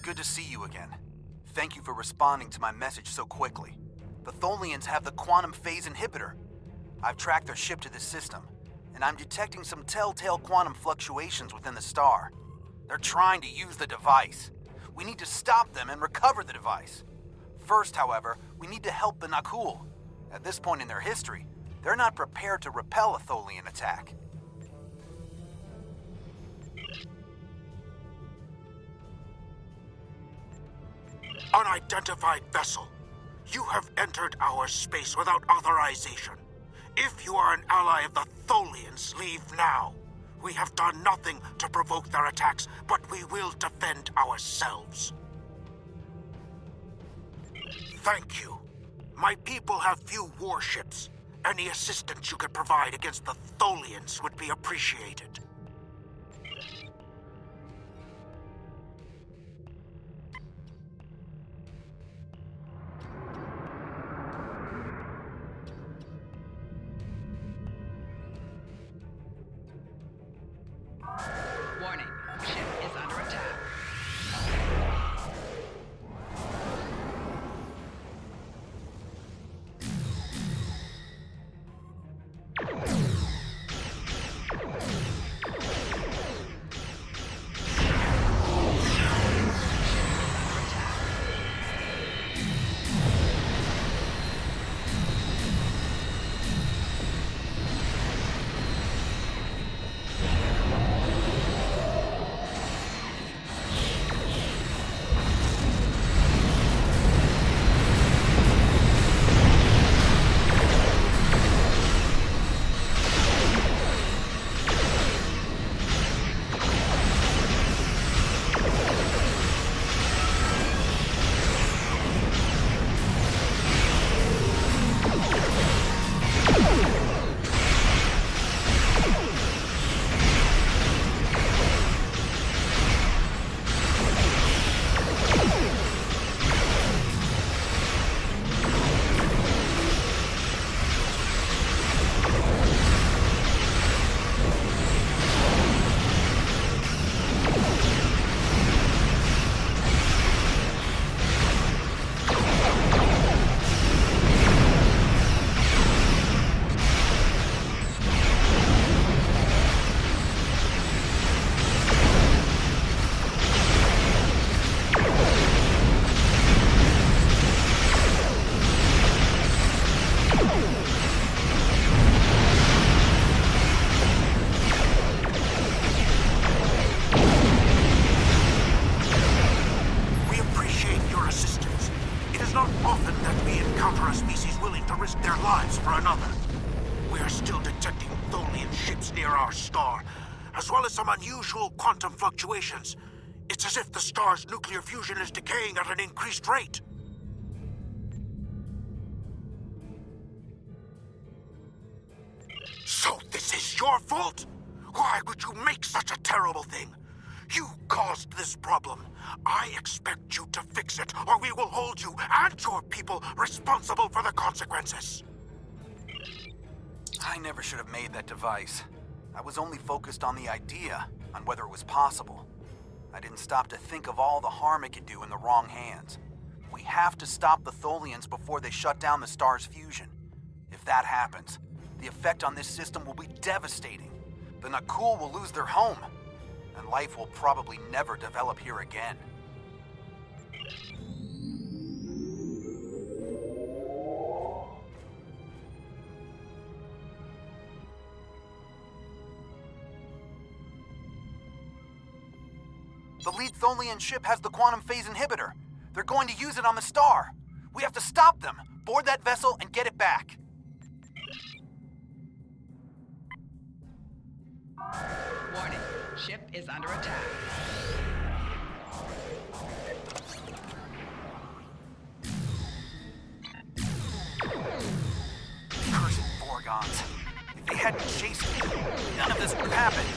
good to see you again. Thank you for responding to my message so quickly. The Tholians have the quantum phase inhibitor. I've tracked their ship to this system, and I'm detecting some telltale quantum fluctuations within the star. They're trying to use the device. We need to stop them and recover the device. First, however, we need to help the Nakul. At this point in their history, they're not prepared to repel a Tholian attack. Unidentified vessel. You have entered our space without authorization. If you are an ally of the Tholians, leave now. We have done nothing to provoke their attacks, but we will defend ourselves. Thank you. My people have few warships. Any assistance you could provide against the Tholians would be appreciated. Warning, ship is under attack. As well as some unusual quantum fluctuations. It's as if the star's nuclear fusion is decaying at an increased rate. So this is your fault? Why would you make such a terrible thing? You caused this problem. I expect you to fix it, or we will hold you and your people responsible for the consequences. I never should have made that device. I was only focused on the idea, on whether it was possible. I didn't stop to think of all the harm it could do in the wrong hands. We have to stop the Tholians before they shut down the star's fusion. If that happens, the effect on this system will be devastating. The Nakul will lose their home, and life will probably never develop here again. The lead Tholian ship has the quantum phase inhibitor. They're going to use it on the star. We have to stop them, board that vessel, and get it back. Warning, ship is under attack. Cursed Vorgons. If they hadn't chased me, none of this would have happened.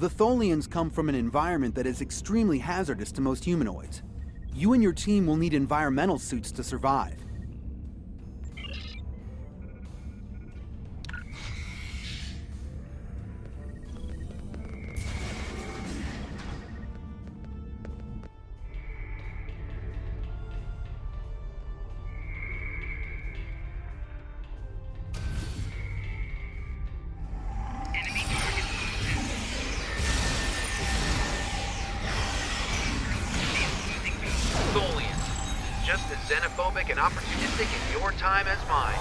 The Tholians come from an environment that is extremely hazardous to most humanoids. You and your team will need environmental suits to survive. Tholians, just as xenophobic and opportunistic in your time as mine.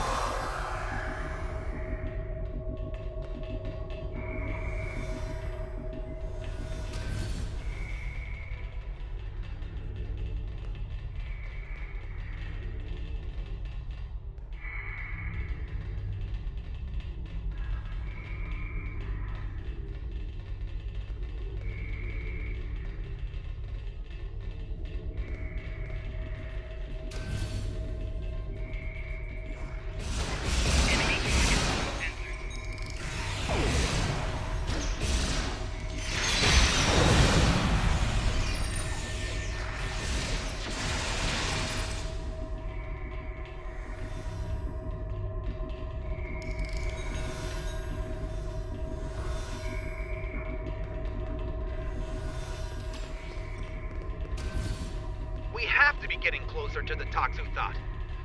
We have to be getting closer to the Toxu Thought.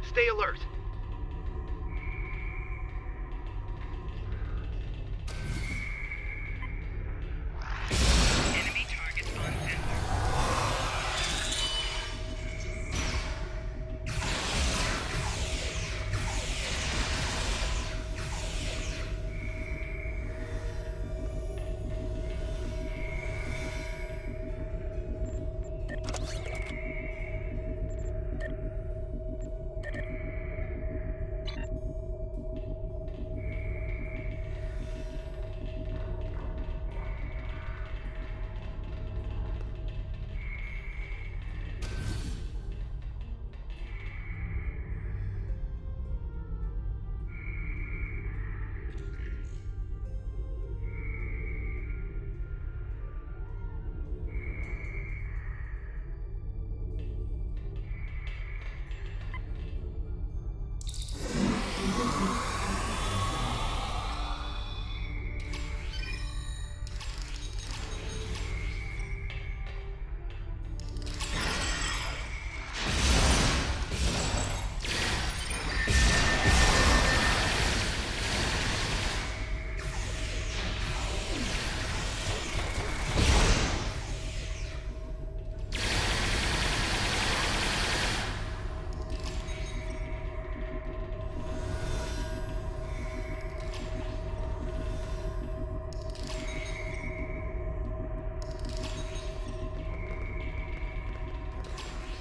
Stay alert. Enemy targets on sensor.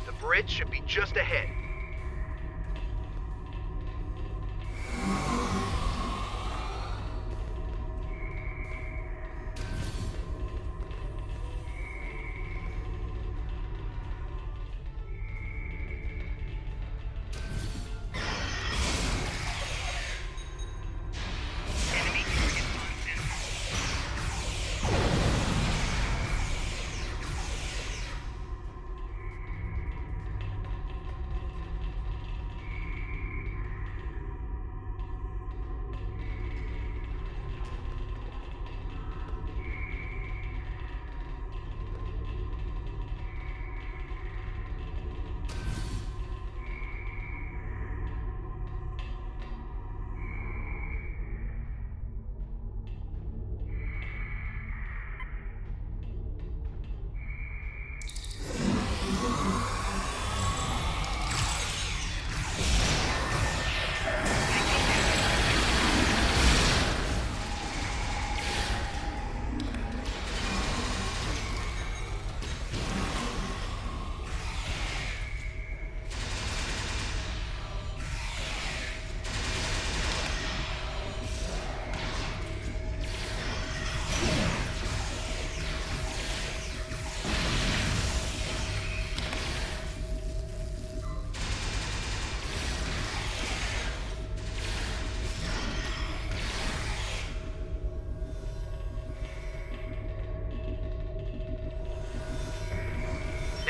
The bridge should be just ahead. Enemy targets on sensor.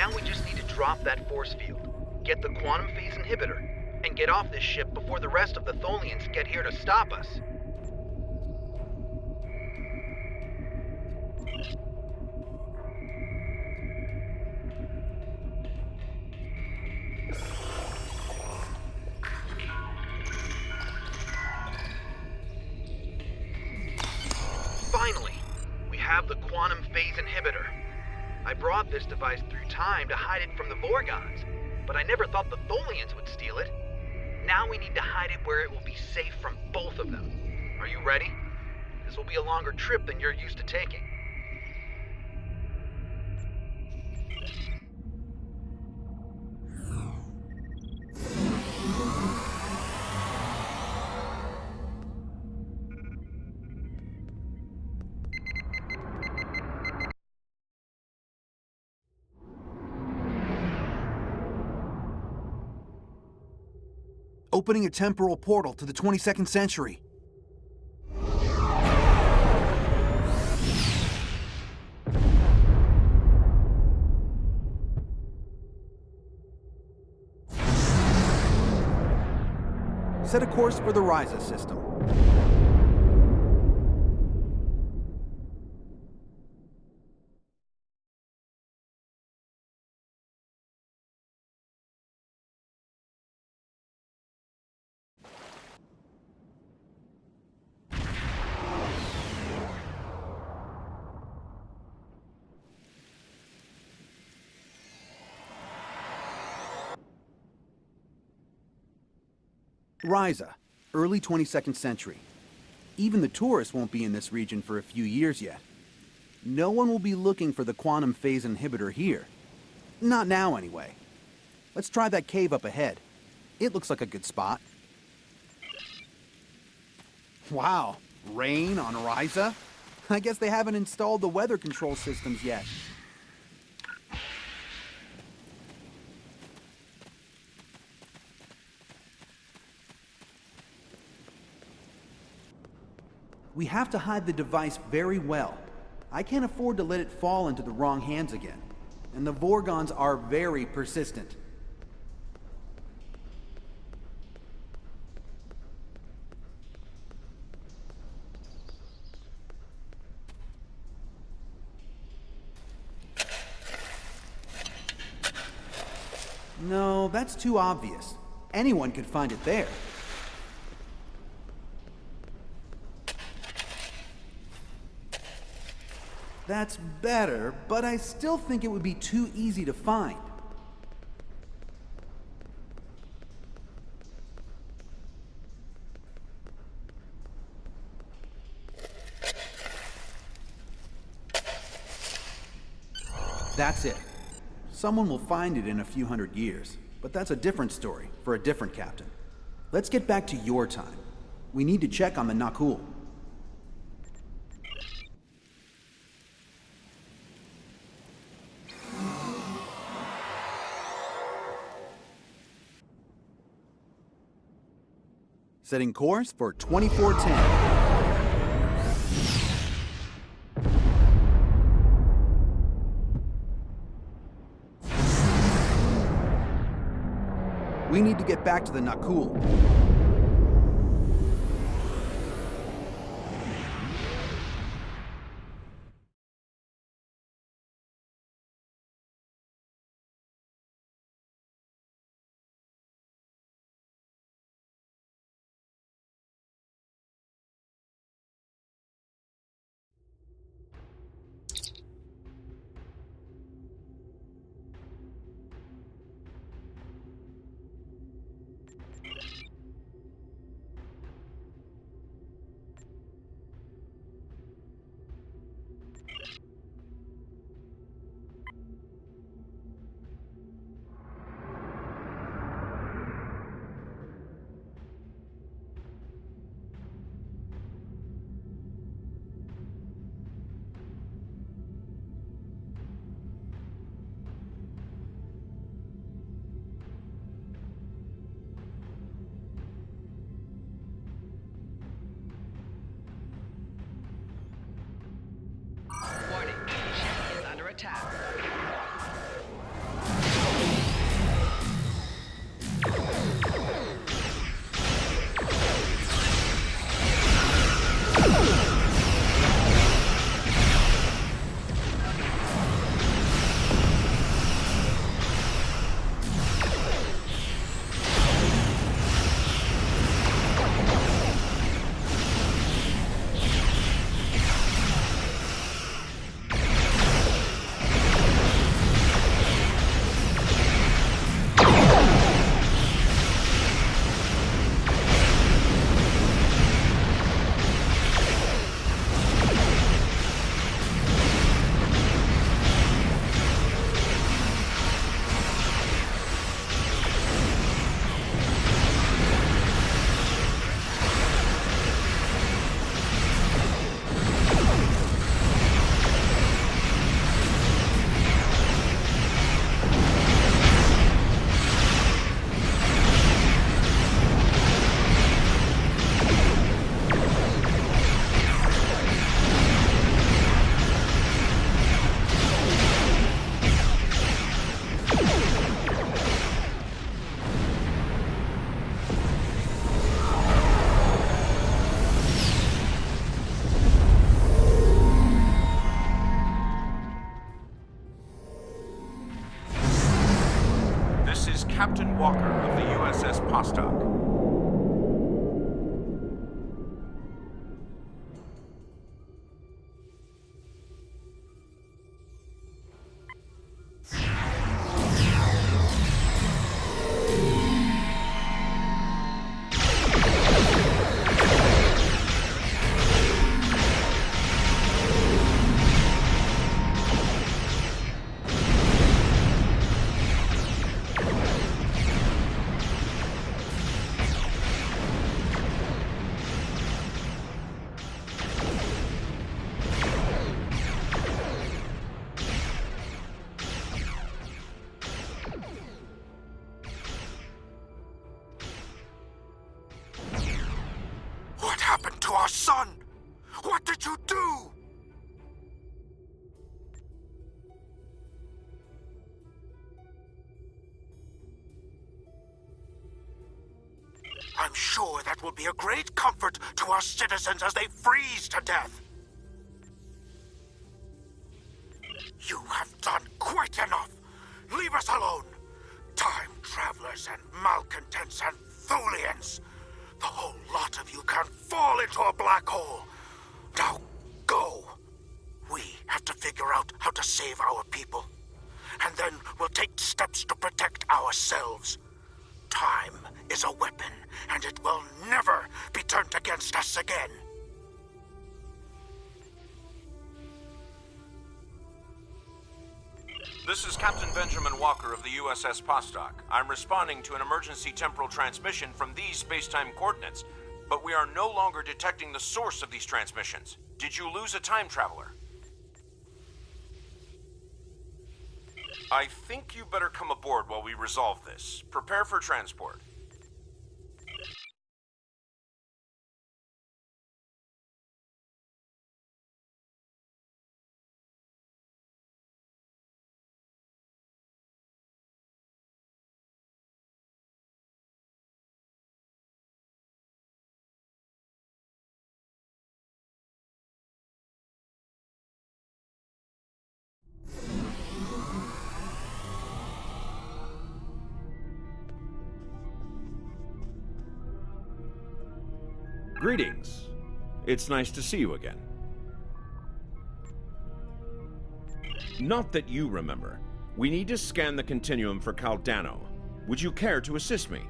Now we just need to drop that force field, get the quantum phase inhibitor, and get off this ship before the rest of the Tholians get here to stop us. Finally, we have the quantum phase inhibitor. I brought this device through time to hide it from the Vorgons, but I never thought the Tholians would steal it. Now we need to hide it where it will be safe from both of them. Are you ready? This will be a longer trip than you're used to taking. Opening a temporal portal to the 22nd century. Set a course for the Ryza system. Ryza, early 22nd century. Even the tourists won't be in this region for a few years yet. No one will be looking for the quantum phase inhibitor here. Not now, anyway. Let's try that cave up ahead. It looks like a good spot. Wow, rain on Ryza? I guess they haven't installed the weather control systems yet. We have to hide the device very well. I can't afford to let it fall into the wrong hands again. And the Vorgons are very persistent. No, that's too obvious. Anyone could find it there. That's better, but I still think it would be too easy to find. That's it. Someone will find it in a few hundred years, but that's a different story for a different captain. Let's get back to your time. We need to check on the Nakul. Setting course for 2410. We need to get back to the Nakul. USS Postok. What happened to our son? What did you do? I'm sure that will be a great comfort to our citizens as they freeze to death. You have done quite enough. Leave us alone. Time travelers and malcontents and Thulians. The whole lot of you can fall into a black hole. Now, go. We have to figure out how to save our people. And then we'll take steps to protect ourselves. Time is a weapon, and it will never be turned against us again. This is Captain Benjamin Walker of the USS Postok. I'm responding to an emergency temporal transmission from these space-time coordinates, but we are no longer detecting the source of these transmissions. Did you lose a time traveler? I think you better come aboard while we resolve this. Prepare for transport. Greetings. It's nice to see you again. Not that you remember. We need to scan the continuum for Caldano. Would you care to assist me?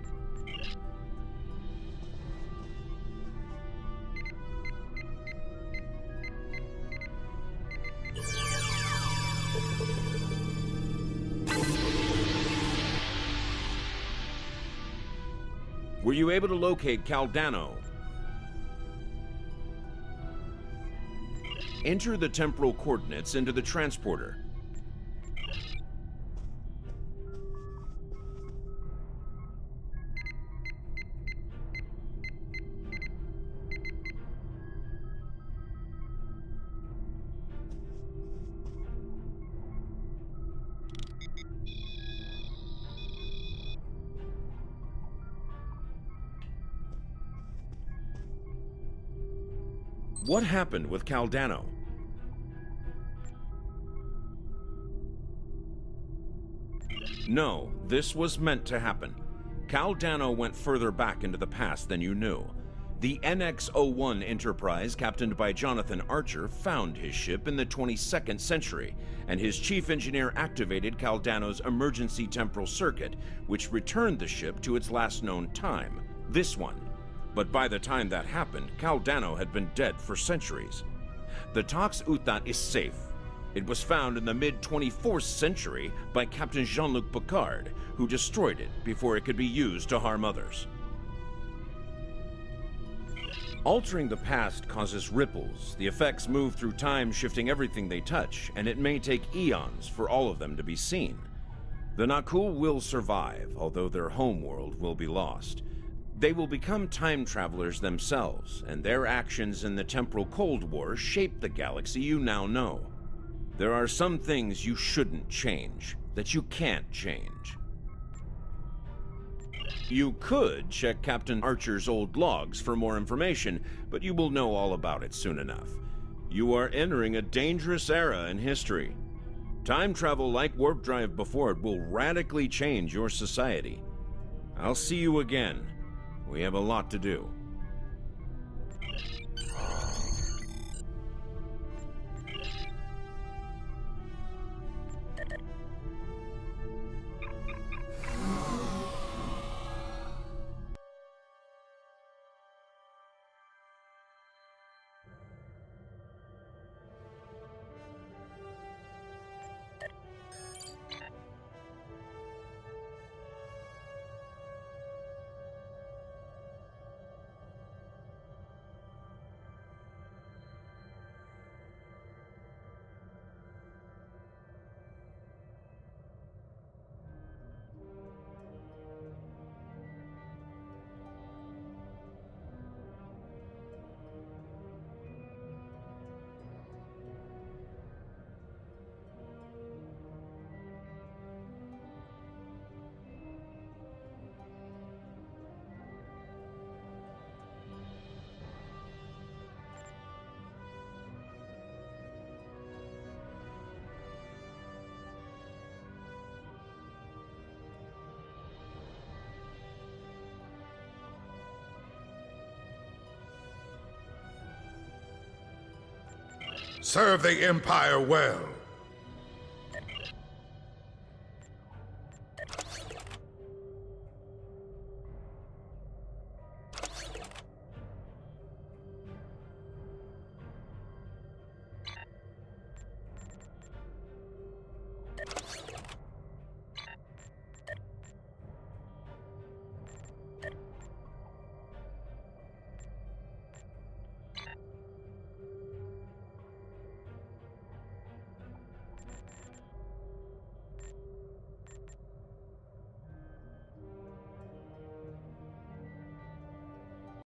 Were you able to locate Caldano? Enter the temporal coordinates into the transporter. What happened with Caldano? No, this was meant to happen. Caldano went further back into the past than you knew. The NX-01 Enterprise, captained by Jonathan Archer, found his ship in the 22nd century, and his chief engineer activated Caldano's emergency temporal circuit, which returned the ship to its last known time, this one. But by the time that happened, Caldano had been dead for centuries. The Tox Uthat is safe. It was found in the mid-24th century by Captain Jean-Luc Picard, who destroyed it before it could be used to harm others. Altering the past causes ripples. The effects move through time, shifting everything they touch, and it may take eons for all of them to be seen. The Nakul will survive, although their homeworld will be lost. They will become time travelers themselves, and their actions in the temporal Cold War shape the galaxy you now know. There are some things you shouldn't change, that you can't change. You could check Captain Archer's old logs for more information, but you will know all about it soon enough. You are entering a dangerous era in history. Time travel like warp drive before it will radically change your society. I'll see you again. We have a lot to do. Serve the Empire well.